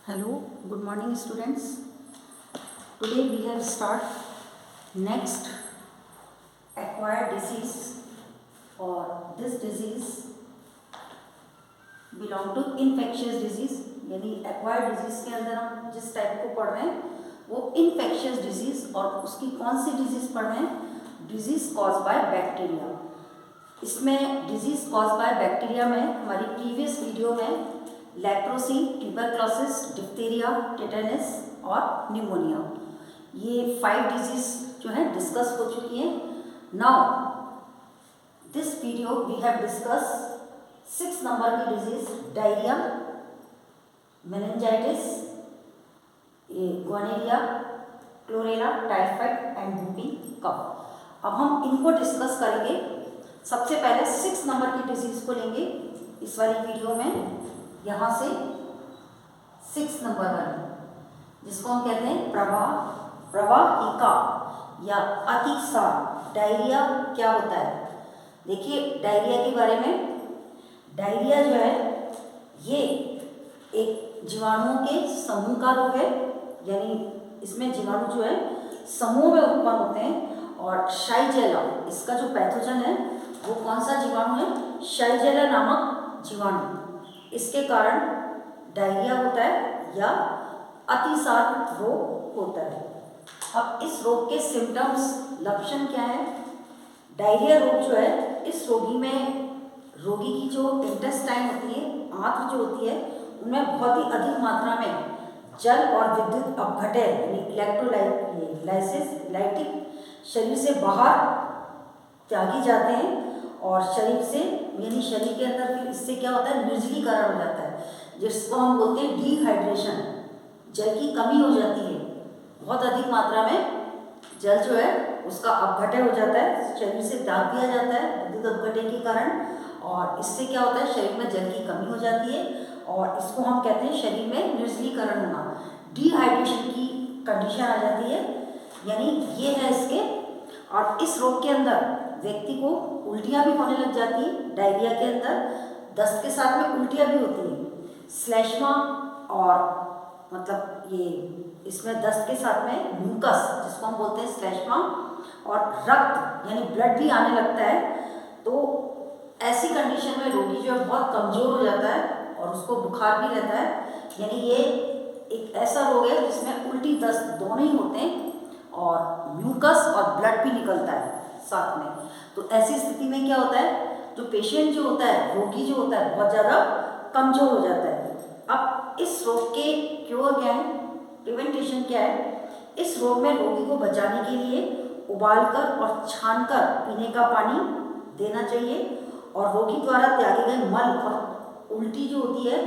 Hello, good morning students. Today we have start next acquired disease or this disease belong to infectious disease यानी acquired disease के अंदर हम जिस type को पढ़ रहे हैं वो infectious disease और उसकी कौन सी disease पढ़ रहे हैं disease caused by bacteria। इसमें disease caused by bacteria में हमारी previous वीडियो में लेप्रोसी, ट्यूबरक्लोसिस, डिप्थीरिया, टेटनस और निमोनिया ये 5 डिजीज जो है डिस्कस हो चुकी हैं। Now this video we have discuss 6 नंबर की disease diarrhoea, meningitis, gonorrhoea, cholera, typhoid and whooping cough. अब हम इनको डिस्कस करेंगे। सबसे पहले 6 नंबर की डिजीज को लेंगे इस वाली वीडियो में। यहाँ से 6 नंबर वाली जिसको हम कहते हैं प्रवाहिका या अतिसार। डायरिया क्या होता है? देखिए डायरिया के बारे में, डायरिया जो है ये एक जीवाणुओं के समूह का रोग है, यानी इसमें जीवाणु जो है समूह में उत्पन्न होते हैं। और शाइजेला इसका जो पैथोजन है वो कौन सा जीवाणु है? शाइजेला नामक जीवाणु। इसके कारण डायरिया होता है या अतिसार रोग होता है। अब इस रोग के सिम्टम्स, लक्षण क्या है? डायरिया रोग जो है इस रोगी की जो इंटेस्टाइन होती है, आंत्र जो होती है, उनमें बहुत ही अधिक मात्रा में जल और विद्युत अपघटय यानी इलेक्ट्रोलाइटिक शरीर से बाहर त्यागी जाते हैं और शरीर से यानी शरीर के अंदर फिर इससे क्या होता है? निर्जलीकरण हो जाता है, जिसको हम बोलते हैं डिहाइड्रेशन। जल की कमी हो जाती है, बहुत अधिक मात्रा में जल जो है उसका अपघटय हो जाता है, शरीर से त्याग दिया जाता है विद्युत अपघटय के कारण। और इससे क्या होता है? शरीर में जल की कमी हो जाती है और इसको हम कहते हैं शरीर में निर्जलीकरण होना, डिहाइड्रेशन की कंडीशन आ जाती है, यानी ये है इसके। और इस रोग के अंदर व्यक्ति को उल्टियाँ भी होने लग जाती है। डायरिया के अंदर दस्त के साथ में उल्टियाँ भी होती हैं। श्लेष्मा और मतलब ये इसमें दस्त के साथ में म्यूकस जिसको हम बोलते हैं श्लेष्मा, और रक्त यानी ब्लड भी आने लगता है। तो ऐसी कंडीशन में रोगी जो है बहुत कमज़ोर हो जाता है और उसको बुखार भी रहता है, यानी ये एक ऐसा रोग है जिसमें उल्टी दस्त दोनों ही होते हैं और म्यूकस और ब्लड भी निकलता है साथ में। तो ऐसी स्थिति में क्या होता है? जो पेशेंट जो होता है, रोगी जो होता है, बहुत ज़्यादा कमज़ोर हो जाता है। अब इस रोग के क्योर क्या है, प्रिवेंटेशन क्या है? इस रोग में रोगी को बचाने के लिए उबालकर और छानकर पीने का पानी देना चाहिए और रोगी द्वारा त्यागे गए मल और उल्टी जो होती है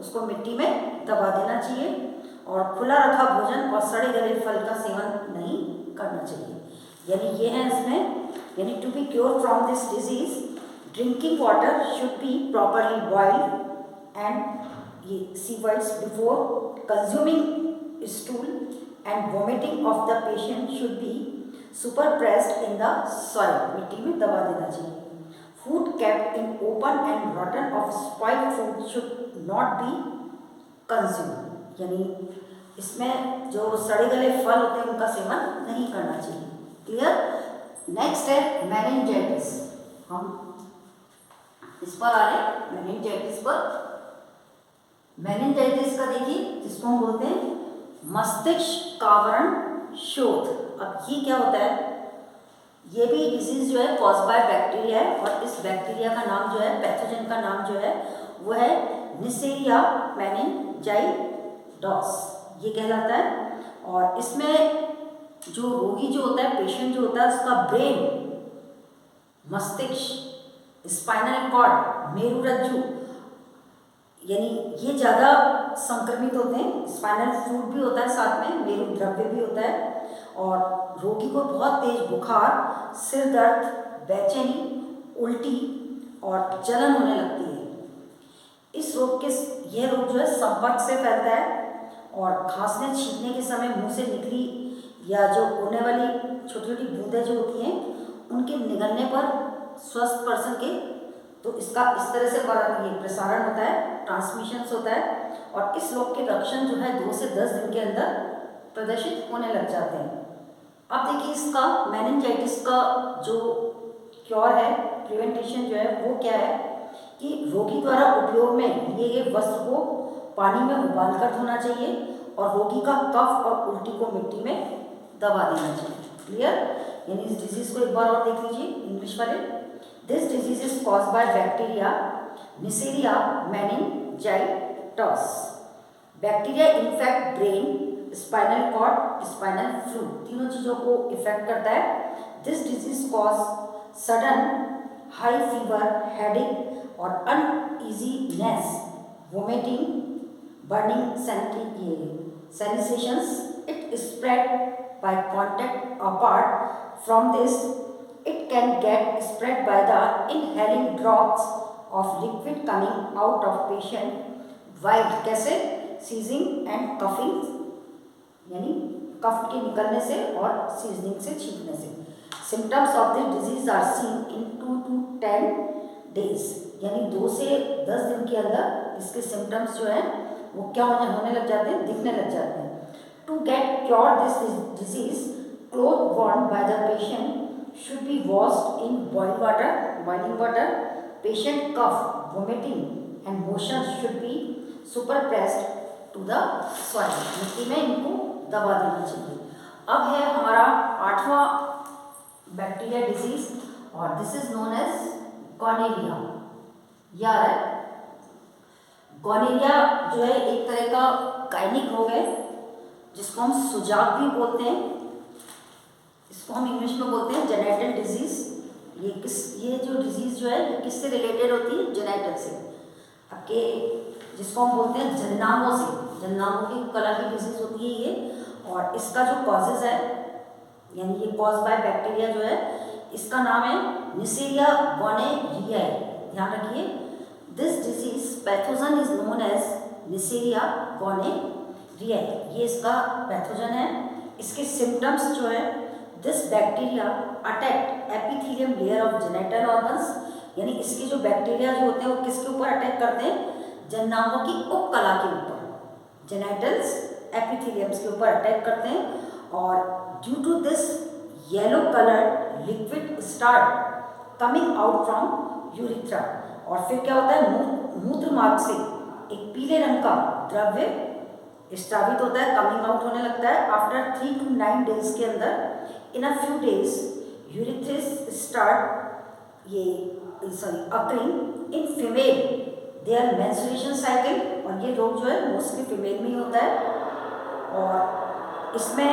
उसको मिट्टी में दबा देना चाहिए और खुला रखा भोजन और सड़े गले फल का सेवन नहीं करना चाहिए। यानी ये है इसमें, यानी to be cure from this disease drinking water should be properly boiled and ये seawards before consuming stool and vomiting of the patient should be suppressed in the soil, मिट्टी में दबा देना चाहिए। Food kept in open and rotten of spoiled food should not be consume, यानी इसमें जो सड़े गले फल होते हैं उनका सेवन नहीं करना चाहिए। क्लियर? नेक्स्ट है मेनिंजाइटिस। हम इस पर आ रहे हैं मेनिंजाइटिस पर। मेनिंजाइटिस का देखिए जिसको हम बोलते हैं मस्तिष्क कावरण शोथ। अब ये क्या होता है? ये भी डिजीज जो है कॉज बाय बैक्टीरिया है और इस बैक्टीरिया का नाम जो है, पैथोजन का नाम जो है वो है निसेरिया मेनिंजाइडोस, ये कहलाता है। और इसमें जो रोगी जो होता है, पेशेंट जो होता है, उसका ब्रेन, मस्तिष्क, स्पाइनल कॉर्ड, मेरुरज्जु, यानी ये ज़्यादा संक्रमित होते हैं। स्पाइनल फ्लूइड भी होता है साथ में, मेरु द्रव्य भी होता है और रोगी को बहुत तेज बुखार, सिर दर्द, बेचैनी, उल्टी और जलन होने लगती है। यह रोग जो है संपर्क से फैलता है और खांसने छींकने के समय मुंह से निकली या जो होने वाली छोटी छोटी बूंदें जो होती हैं उनके निगलने पर स्वस्थ पर्सन के, तो इसका इस तरह से ये प्रसारण होता है, ट्रांसमिशन होता है और इस रोग के लक्षण जो है 2 से 10 दिन के अंदर प्रदर्शित होने लग जाते हैं। अब देखिए इसका मेनिंजाइटिस का जो क्योर है, प्रिवेंटेशन जो है वो क्या है कि रोगी द्वारा उपयोग में लिए गए वस्त्र को पानी में उबाल कर धोना चाहिए और रोगी का कफ और उल्टी को मिट्टी में दबा देना चाहिए। क्लियर? यानी इस डिजीज को एक बार और देख लीजिए इंग्लिश वाले। This disease is caused by bacteria Neisseria meningitis. Bacteria infect brain, spinal cord, spinal fluid, तीनों चीजों को इफेक्ट करता है। This disease cause sudden high fever, headache और uneasiness, vomiting, burning, sensations. It spread by contact. Apart from this, it can get spread by the inhaling drops of liquid coming out of patient while कैसे sneezing and coughing, यानी कफ के निकलने से और seasoning से छींकने से। Symptoms of this disease are seen in 2 to 10 days, यानी 2 से 10 दिन के अंदर इसके सिम्टम्स जो है वो क्या होने लग जाते हैं, दिखने लग जाते हैं। To get cured this disease, clothes worn by the patient should be washed in boiling water. Patient cough, vomiting and motion should be suppressed to the soil. मिट्टी में इनको दबा देना चाहिए। अब है हमारा 8वां बैक्टीरिया डिजीज और दिस इज नोन एज गॉनेरिया। यार गॉनेरिया जो है एक तरह का गायनिक रोग है जिसको हम सुजाक भी बोलते हैं। इसको हम इंग्लिश में बोलते हैं जेनेटल डिजीज। ये जो डिजीज जो है ये किससे रिलेटेड होती है? जेनेटल से। आपके जिसको हम बोलते हैं जननांगों से, जननांगों की कला की डिजीज होती है ये। और इसका जो कॉजेज है यानी ये कॉज बाय बैक्टीरिया जो है इसका नाम है निसेरिया गोनेरियाई। ध्यान रखिए, this disease pathogen is known as Neisseria gonorrhoeae. ये इसका पैथोजन है। इसके सिम्टम्स जो है this bacteria attack epithelium layer of genital organs, यानी इसके जो बैक्टीरिया जो होते हैं वो किसके ऊपर अटैक करते हैं? जननांगों की उपकला के ऊपर, जेनेटल्स एपिथेलियम्स के ऊपर अटैक करते हैं। और due to this yellow coloured liquid start coming out from urethra. और फिर क्या होता है? मूत्र मार्ग से एक पीले रंग का द्रव्य स्रावित होता है, कमिंग आउट होने लगता है। आफ्टर 3 to 9 डेज के अंदर in a few days urethritis start occurring in female their menstruation cycle. और ये रोग जो है मोस्टली फीमेल में ही होता है। और इसमें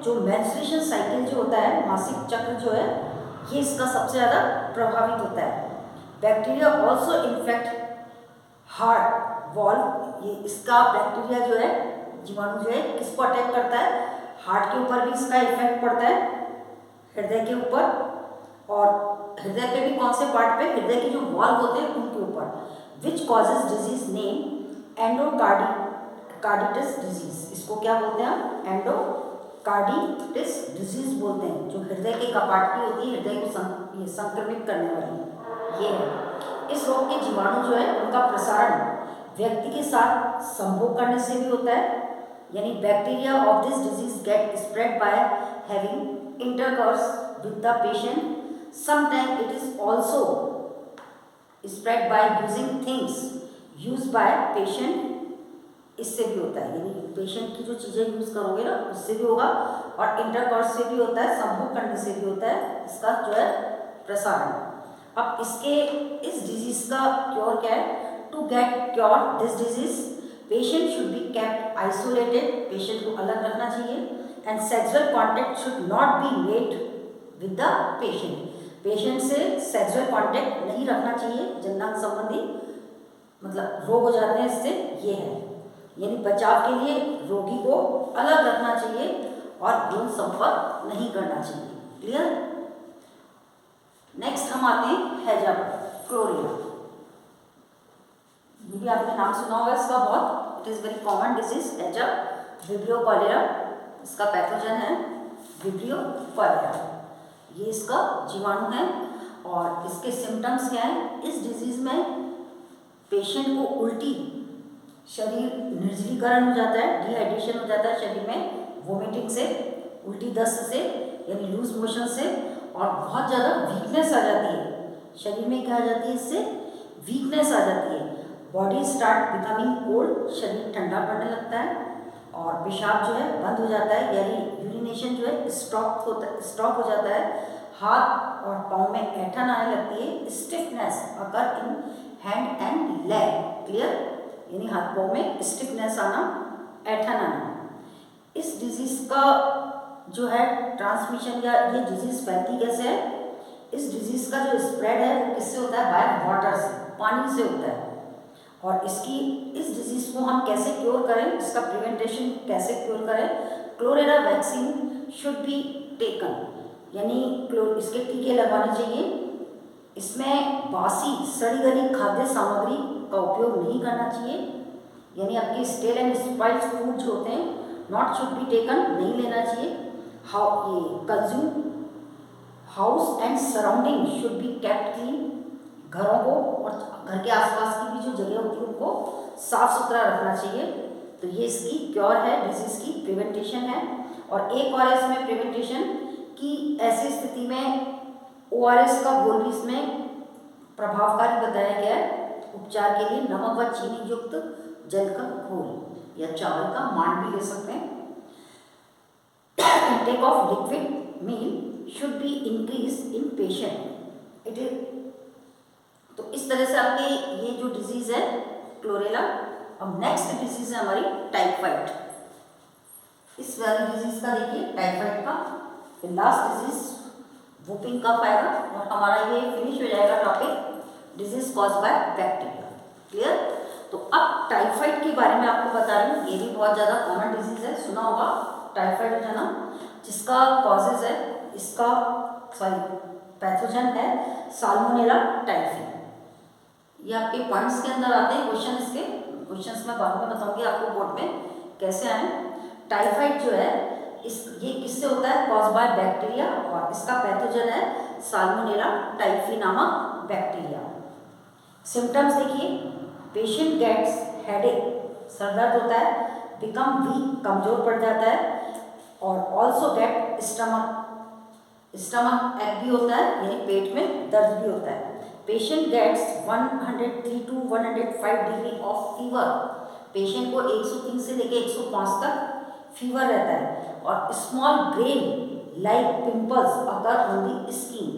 जो मेंस्ट्रुएशन साइकिल जो होता है, मासिक चक्र जो है, ये इसका सबसे ज़्यादा प्रभावित होता है। Bacteria also infect heart wall. ये इसका बैक्टीरिया जो है, जीवाणु जो है किसको अटैक करता है? हार्ट के ऊपर भी इसका इफेक्ट पड़ता है, हृदय के ऊपर। और हृदय पे भी कौन से पार्ट पे? हृदय के जो वॉल्व होते हैं उनके ऊपर। Which causes disease name endocarditis disease. इसको क्या बोलते हैं? एंडोकार्डिटिस डिजीज बोलते हैं। जो हृदय के कपाट की होती है, हृदय को संक्रमित करने वाली, ये है। इस रोग के जीवाणु जो है उनका प्रसारण व्यक्ति के साथ संभोग करने से भी होता है, यानी bacteria of this disease get spread by having intercourse with the patient. Sometime it is also spread by using things use by patient. इससे भी होता है, यानी पेशेंट की जो चीज़ें यूज करोगे ना उससे भी होगा, और इंटरकोर्स से भी होता है, संभोग करने से भी होता है इसका जो है प्रसारण। अब इस डिजीज का क्योर क्या है? To get cure this disease patient should be kept isolated, patient को अलग रखना चाहिए। And sexual contact should not be made with the patient. Patient से सेक्सुअल कॉन्टैक्ट नहीं रखना चाहिए, जननांग संबंधी मतलब रोग हो जाते हैं इससे, ये है। यानी बचाव के लिए रोगी को अलग रखना चाहिए और यौन संपर्क नहीं करना चाहिए। क्लियर? नेक्स्ट हम आते हैं हैजा फ्लोरिया। ये भी आपने नाम सुना होगा इसका बहुत। It is very common disease हैजा विब्रियो कॉलेरा। इसका पैथोजन है विब्रियो कॉलेरा, ये इसका जीवाणु है। और इसके सिम्टम्स क्या हैं? इस डिजीज में पेशेंट को उल्टी शरीर निर्जलीकरण हो जाता है, डिहाइड्रेशन हो जाता है शरीर में, वोमिटिंग से, उल्टी दस्त से यानी लूज मोशन से, और बहुत ज़्यादा वीकनेस आ जाती है शरीर में। क्या आ जाती है इससे? वीकनेस आ जाती है। बॉडी स्टार्ट बिकमिंग कोल्ड, शरीर ठंडा पड़ने लगता है, और पेशाब जो है बंद हो जाता है, यानी यूरिनेशन जो है स्टॉप हो जाता है। हाथ और पाँव में ऐंठन आने लगती है। Stiffness occur in hand and leg, clear, यानी हाथ पाँव में स्टिफनेस आना, ऐंठन आना। इस डिजीज का जो है ट्रांसमिशन या ये डिजीज फैलती कैसे है? इस डिजीज का जो स्प्रेड है वो किससे होता है? बाय वाटर से, पानी से होता है। और इस डिजीज को हम कैसे क्योर करें, इसका प्रिवेंटेशन कैसे क्योर करें? Chlorella vaccine should be taken, यानी इसके टीके लगाने चाहिए। इसमें बासी सड़ी गली खाद्य सामग्री का उपयोग नहीं करना चाहिए, यानी आपके स्टेल एंड स्पाइस फूड जो होते हैं नॉट शुड बी टेकन, नहीं लेना चाहिए। ये consume house and surrounding should be kept clean, घरों को और घर के आसपास की भी जो जगह होती है उनको साफ सुथरा रखना चाहिए। तो ये इसकी क्योर है, डिजीज की प्रिवेंटेशन है। और एक और इसमें प्रिवेंटेशन की ऐसी स्थिति में ORS का घोल भी इसमें प्रभावकारी बताया गया है। उपचार के लिए नमक व चीनी युक्त जल का घोल या चावल का मांड भी ले सकते हैं। Intake of liquid meal should be increase in patient. It is, तो इस तरह से आपके ये जो डिजीज है क्लोरेला। अब नेक्स्ट डिजीज है हमारी टाइफाइड। इस वाली डिजीज का देखिए टाइफाइड का, फिर लास्ट डिजीज वुपिंग कफ आएगा और हमारा ये फिनिश हो जाएगा topic disease cause by bacteria, clear. तो अब टाइफाइड के बारे में आपको बता रही हूँ, ये भी बहुत ज़्यादा कॉमन डिजीज है, सुना होगा टाइफाइड हो जाना। जिसका कॉजेज है, इसका पैथोजन है साल्मोनेला टाइफी। ये आपके पॉइंट्स के अंदर आते हैं, क्वेश्चंस मैं बाद में बताऊंगी आपको बोर्ड में कैसे आए। टाइफाइड जो है ये किससे होता है? कॉज बाय बैक्टीरिया, और इसका पैथोजन है साल्मोनेला टाइफी नामक बैक्टीरिया। सिम्टम्स देखिए, पेशेंट गेट्स हेडेक, सर दर्द होता है, बिकम वीक, कमजोर पड़ जाता है, और ऑल्सो गेट स्टमक एक भी होता है, यानी पेट में दर्द भी होता है। Patient gets 103 to 105 degree of fever, patient को 103 से लेकर 105 तक फीवर रहता है। और small grain like pimples occur on the skin,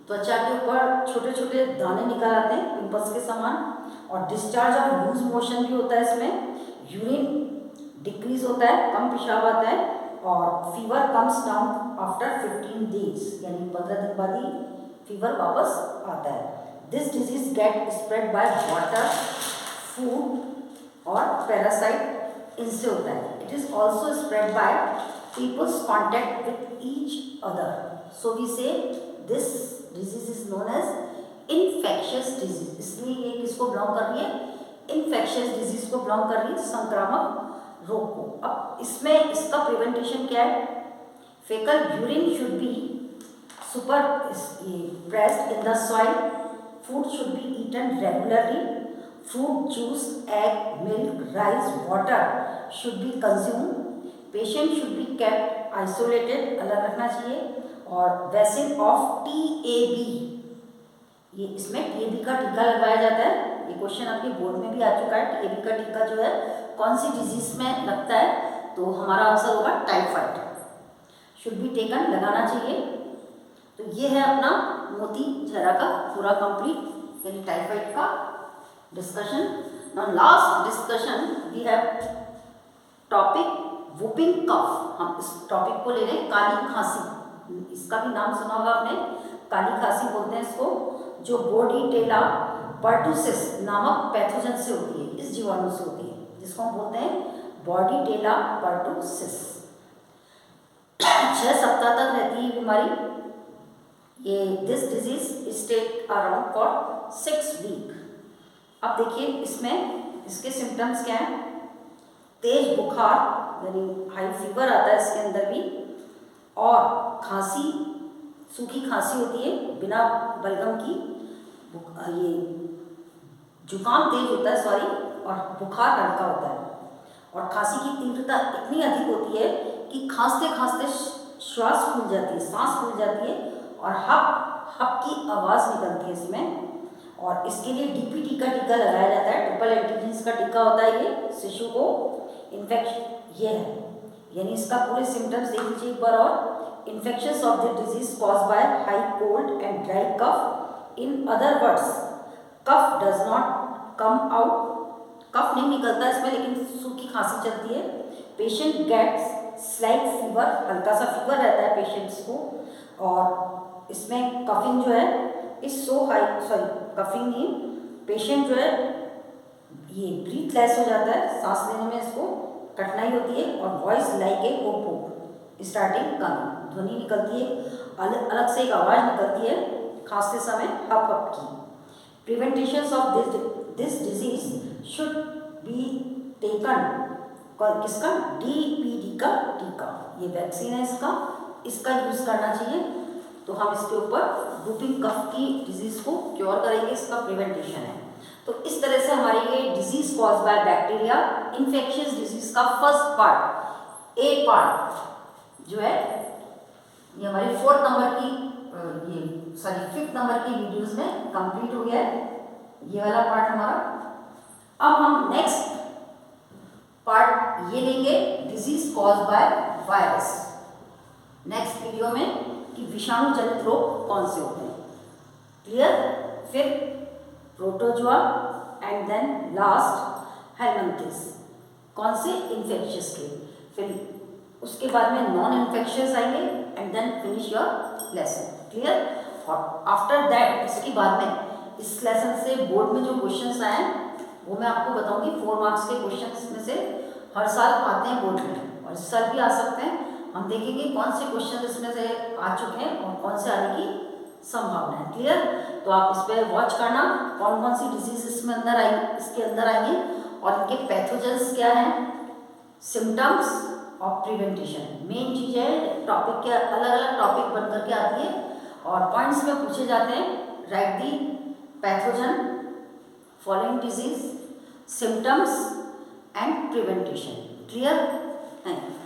त्वचा के ऊपर छोटे छोटे दाने निकल आते हैं पिंपल्स के समान। और डिस्चार्ज ऑफ लूज मोशन भी होता है इसमें, यूरिन डिक्रीज होता है, कम पेशाब आता है, और fever comes down after 15 days, यानी 15 दिन बाद ही फीवर वापस आता है। This disease get spread by water, food और पैरासाइट, इनसे होता है। It is also spread by peoples contact with each other, so we say this disease is known as infectious disease. इसलिए ये किसको बिलोंग कर रही है? इन्फेक्शियस डिजीज को बिलोंग कर रही है, संक्रामक रोग को। अब इसमें इसका प्रिवेंटेशन क्या है? Faecal urine should be suppressed in the soil, food should be eaten regularly, fruit juice, egg, milk, rice, water should be consume, patient should be kept isolated, अलग रखना चाहिए, और वैक्सीन ऑफ TAB, ये इसमें TAB का टीका लगाया जाता है। ये क्वेश्चन आपके बोर्ड में भी आ चुका है। TAB का टीका जो है कौन सी डिजीज में लगता है? तो हमारा आंसर होगा टाइफाइड, शुड बी टेकन, लगाना चाहिए। तो ये है अपना मोती झरा का पूरा कंप्लीट, यानी टाइफाइड का discussion. Now last discussion we have topic whooping cough. हम इस टॉपिक को ले रहे हैं काली खांसी, इसका भी नाम सुना होगा आपने, काली खांसी बोलते हैं इसको, जो बॉर्डीटेला पर्टुसिस नामक पैथोजन से होती है, इस जीवाणु से होती है, जिसको हम बोलते हैं बॉर्डीटेला पर्टुसिस। 6 सप्ताह तक रहती है बीमारी ये। This disease stick around for 6 week. अब देखिए इसमें इसके सिम्टम्स क्या हैं? तेज बुखार, यानी हाई फीवर आता है इसके अंदर भी, और खांसी, सूखी खांसी होती है बिना बलगम की, ये जुकाम तेज होता है, सॉरी, और बुखार हल्का होता है। और खांसी की तीव्रता इतनी अधिक होती है कि खांसते खांसते श्वास फूल जाती है, सांस फूल जाती है और हप हप की आवाज़ निकलती है इसमें। और इसके लिए डीपीटी का टीका लगाया जाता है, ट्रिपल एंटीजन्स का टीका होता है ये शिशु को इन्फेक्शन ये है, यानी इसका पूरे सिम्टम्स देख लीजिए एक बार और। Infections of the disease cause by high cold and dry cough, in other words cough does not come out, cough नहीं निकलता इसमें लेकिन सूखी खांसी चलती है। पेशेंट गेट्स स्लाइट फीवर, हल्का सा फीवर रहता है पेशेंट्स को। और इसमें कफिंग जो है is so high, sorry coughing नहीं, पेशेंट जो है ये ब्रीथलेस हो जाता है, सांस लेने में इसको कठिनाई होती है। और voice like a whoop starting come, ध्वनि निकलती है, अलग से एक आवाज़ निकलती है खांसते समय हप हप की। Prevention of this disease should be taken, किसका, डीपीडी का टीका, ये वैक्सीन है इसका यूज़ करना चाहिए। तो हम इसके ऊपर वूपिंग कफ की डिजीज़ को क्योर करेंगे, इसका प्रिवेंटेशन है। तो इस तरह से हमारी ये disease cause by bacteria infectious disease का फर्स्ट पार्ट, ए पार्ट जो है ये हमारी 4th नंबर की ये सॉरी 5th नंबर की वीडियोस में कंप्लीट हो गया है ये वाला पार्ट हमारा। अब हम नेक्स्ट पार्ट ये लेंगे disease cause by virus next video में, कि विषाणु जनित रोग कौन से होते हैं, क्लियर। फिर protozoa and then last helminths, कौन से इन्फेक्शियस के, फिर उसके बाद में नॉन इन्फेक्शियस आएंगे and then finish your lesson, clear. और आफ्टर दैट इसके बाद में इस लेसन से बोर्ड में जो क्वेश्चंस आए हैं वो मैं आपको बताऊंगी। 4 मार्क्स के क्वेश्चंस में से हर साल आते हैं बोर्ड में और इस साल भी आ सकते हैं। हम देखेंगे कौन से क्वेश्चन इसमें से आ चुके हैं और कौन से आने की संभावना है, क्लियर। तो आप इस पर वॉच करना कौन कौन सी डिजीज इसके अंदर आएंगे और इनके पैथोजेंस क्या हैं, सिम्टम्स और प्रिवेंटेशन। मेन चीज़ है टॉपिक के अलग अलग टॉपिक बन करके आती है और पॉइंट्स में पूछे जाते हैं। Right the pathogen, following disease, symptoms and prevention, clear. Thank you.